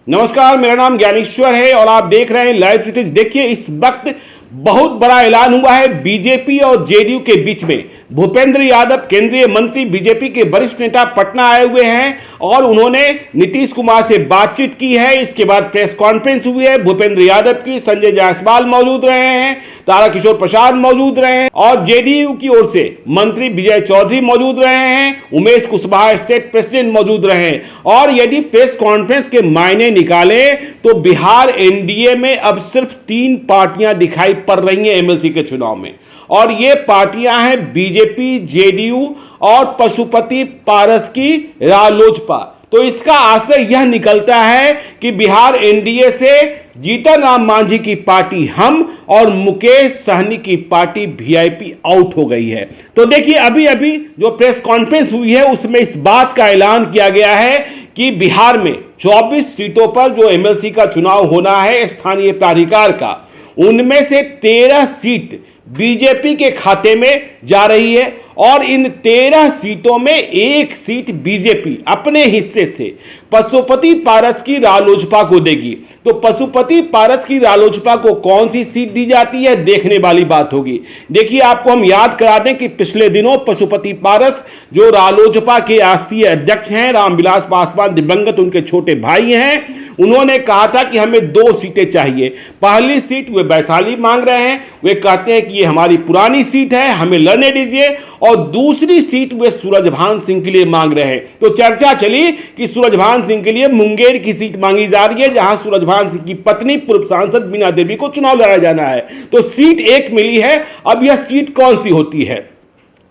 नमस्कार, मेरा नाम ज्ञानेश्वर है और आप देख रहे हैं लाइव सिटीज। देखिए, इस वक्त बहुत बड़ा ऐलान हुआ है बीजेपी और जेडीयू के बीच में। भूपेंद्र यादव केंद्रीय मंत्री, बीजेपी के वरिष्ठ नेता पटना आए हुए हैं और उन्होंने नीतीश कुमार से बातचीत की है। इसके बाद प्रेस कॉन्फ्रेंस हुई है भूपेंद्र यादव की। संजय जायसवाल मौजूद रहे हैं, ताराकिशोर प्रसाद मौजूद रहे हैं और जेडीयू की ओर से मंत्री विजय चौधरी मौजूद रहे हैं, उमेश कुशवाहा स्टेट प्रेसिडेंट मौजूद रहे हैं। और यदि प्रेस कॉन्फ्रेंस के मायने निकालें तो बिहार एनडीए में अब सिर्फ 3 पार्टियां दिखाई पड़ रही हैं एमएलसी के चुनाव में, और ये पार्टियां हैं बीजेपी, जेडीयू और पशुपति पारस की रालोजपा। तो इसका आशय यह निकलता है कि बिहार एनडीए से जीतन राम मांझी की पार्टी हम और मुकेश सहनी की पार्टी वीआईपी आउट हो गई है। तो देखिए, अभी अभी जो प्रेस कॉन्फ्रेंस हुई है उसमें इस बात का ऐलान किया गया है कि बिहार में 24 सीटों पर जो एमएलसी का चुनाव होना है स्थानीय प्राधिकार का, उनमें से 13 सीट बीजेपी के खाते में जा रही है और इन 13 सीटों में 1 सीट बीजेपी अपने हिस्से से पशुपति पारस की रालोजपा को देगी। तो पशुपति पारस की रालोजपा को कौन सी सीट दी जाती है, देखने वाली बात होगी। देखिए, आपको हम याद करा दें कि पिछले दिनों पशुपति पारस जो रालोजपा के राष्ट्रीय अध्यक्ष हैं, रामविलास पासवान दिवंगत उनके छोटे भाई हैं, उन्होंने कहा था कि हमें 2 सीटें चाहिए। पहली सीट वे वैशाली मांग रहे हैं, वे कहते हैं कि ये हमारी पुरानी सीट है, हमें लड़ने दीजिए। और दूसरी सीट वे सूरजभान सिंह के लिए मांग रहे हैं। तो चर्चा चली कि सूरजभान सिंह के लिए मुंगेर की सीट मांगी जा रही है, जहां सूरजभान सिंह की पत्नी पूर्व सांसद बीना देवी को चुनाव लड़ा जाना है। तो सीट 1 मिली है। अब यह सीट कौन सी होती है?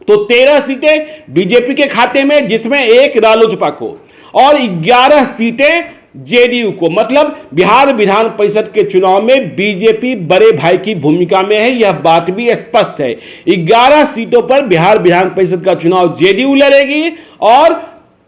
तो 13 सीटें बीजेपी के खाते में, जिसमें 1 रालोजपा को और 11 सीटें जेडीयू को। मतलब बिहार विधान परिषद के चुनाव में बीजेपी बड़े भाई की भूमिका में है, यह बात भी स्पष्ट है। 11 सीटों पर बिहार विधान परिषद का चुनाव जेडीयू लड़ेगी और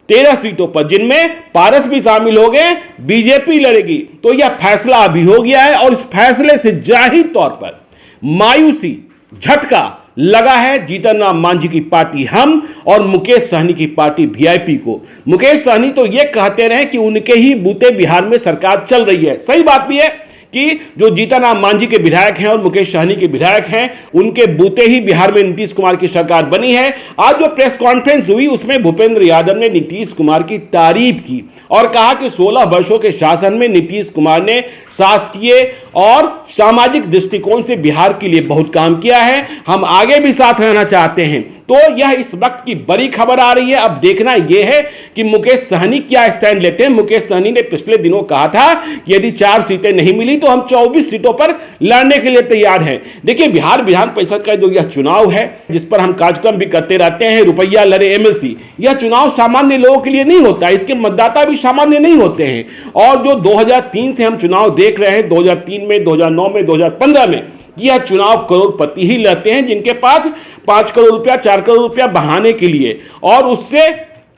13 सीटों पर, जिनमें पारस भी शामिल हो गए, बीजेपी लड़ेगी। तो यह फैसला अभी हो गया है और इस फैसले से जाहिर तौर पर मायूसी, झटका लगा है जीतन राम मांझी की पार्टी हम और मुकेश सहनी की पार्टी वीआईपी को। मुकेश सहनी तो यह कहते रहे कि उनके ही बूते बिहार में सरकार चल रही है। सही बात भी है कि जो जीतन राम मांझी के विधायक हैं और मुकेश सहनी के विधायक हैं, उनके बूते ही बिहार में नीतीश कुमार की सरकार बनी है। आज जो प्रेस कॉन्फ्रेंस हुई उसमें भूपेंद्र यादव ने नीतीश कुमार की तारीफ की और कहा कि 16 वर्षों के शासन में नीतीश कुमार ने शासकीय और सामाजिक दृष्टिकोण से बिहार के लिए बहुत काम किया है, हम आगे भी साथ रहना चाहते हैं। तो यह इस वक्त की बड़ी खबर आ रही है। अब देखना यह है कि मुकेश सहनी क्या स्टैंड लेते हैं। मुकेश सहनी ने पिछले दिनों कहा था कि यदि 4 सीटें नहीं मिली तो हम 24 सीटों पर लड़ने के लिए तैयार हैं। देखिए, बिहार विधान परिषद का जो यह चुनाव है, जिस पर हम कार्यक्रम भी करते रहते हैं, रुपया लड़े एमएलसी, यह चुनाव सामान्य लोगों के लिए नहीं होता, इसके मतदाता भी सामान्य नहीं होते हैं। और जो 2003 से हम चुनाव देख रहे हैं, 2003 में, 2009 में, 2015 में, यह चुनाव करोड़पति ही लड़ते हैं, जिनके पास 5 करोड़ रुपया, 4 करोड़ रुपया बहाने के लिए, और उससे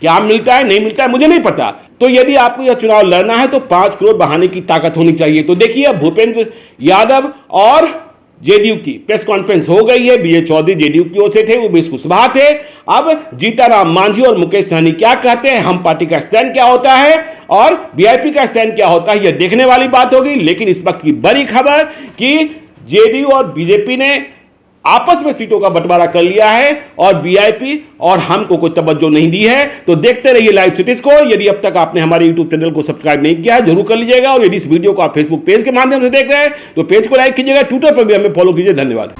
क्या मिलता है नहीं मिलता है मुझे नहीं पता। तो यदि आपको यह चुनाव लड़ना है तो 5 करोड़ बहाने की ताकत होनी चाहिए। तो देखिए, भूपेंद्र यादव और जेडीयू की प्रेस कॉन्फ्रेंस हो गई है। विजय चौधरी जेडीयू की ओर से थे, उमेश कुशवाहा थे। अब जीतन राम मांझी और मुकेश सहनी क्या कहते हैं, हम पार्टी का स्टैंड क्या होता है और वीआईपी का स्टैंड क्या होता है, यह देखने वाली बात होगी। लेकिन इस वक्त की बड़ी खबर कि जेडीयू और बीजेपी ने आपस में सीटों का बंटवारा कर लिया है और वीआईपी और हमको कोई तवज्जो नहीं दी है। तो देखते रहिए लाइव सिटीज को। यदि अब तक आपने हमारे यूट्यूब चैनल को सब्सक्राइब नहीं किया है, जरूर कर लीजिएगा। और यदि इस वीडियो को आप फेसबुक पेज के माध्यम से देख रहे हैं तो पेज को लाइक कीजिएगा, ट्विटर पर भी हमें फॉलो कीजिए। धन्यवाद।